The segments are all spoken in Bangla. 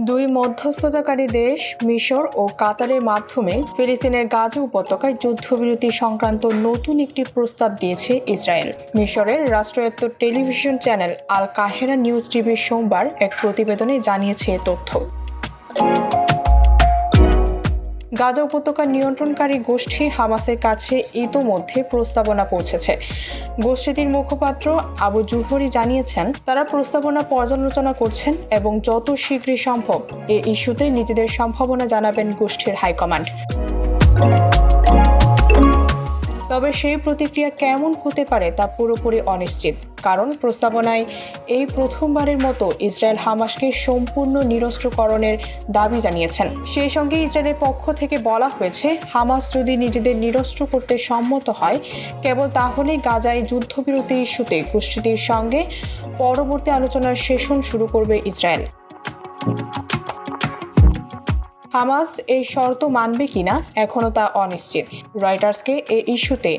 দুই মধ্যস্থতাকারী দেশ মিশর ও কাতারের মাধ্যমে ফিলিস্তিনের গাজা উপত্যকায় যুদ্ধবিরতি সংক্রান্ত নতুন একটি প্রস্তাব দিয়েছে ইসরায়েল। মিশরের রাষ্ট্রায়ত্ত টেলিভিশন চ্যানেল আল কাহেরা নিউজ টিভি সোমবার এক প্রতিবেদনে জানিয়েছে এ তথ্য। গাজা উপত্যকার নিয়ন্ত্রণকারী গোষ্ঠী হামাসের কাছে ইতোমধ্যে প্রস্তাবনা পৌঁছেছে। গোষ্ঠীটির মুখপাত্র আবু জুহরি জানিয়েছেন, তারা প্রস্তাবনা পর্যালোচনা করছেন এবং যত শীঘ্রই সম্ভব এ ইস্যুতে নিজেদের সম্ভাবনা জানাবেন গোষ্ঠীর হাইকমান্ড। তবে সেই প্রতিক্রিয়া কেমন হতে পারে তা পুরোপুরি অনিশ্চিত, কারণ প্রস্তাবনায় এই প্রথমবারের মতো ইসরায়েল হামাসকে সম্পূর্ণ নিরস্ত্রকরণের দাবি জানিয়েছেন। সেই সঙ্গে ইসরায়েলের পক্ষ থেকে বলা হয়েছে, হামাস যদি নিজেদের নিরস্ত্র করতে সম্মত হয় কেবল তাহলেই গাজায় যুদ্ধবিরতি ইস্যুতে গোষ্ঠীটির সঙ্গে পরবর্তী আলোচনার সেশন শুরু করবে ইসরায়েল। হামাস এই শর্ত মানবে কিনা এখনও তা অনিশ্চিত। রয়টার্সকে এই ইস্যুতে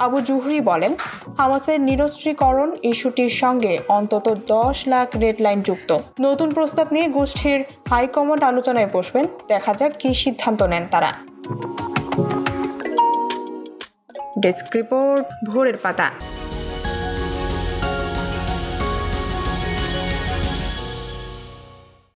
আবু জুহরি বলেন, হামাসের নিরস্ত্রীকরণ ইস্যুটির সঙ্গে অন্তত 10 লাখ রেড লাইন যুক্ত। নতুন প্রস্তাব নিয়ে গোষ্ঠীর হাইকমান্ড আলোচনায় বসবেন, দেখা যাক কী সিদ্ধান্ত নেন তারা। ডেস্ক রিপোর্ট, ভোরের পাতা।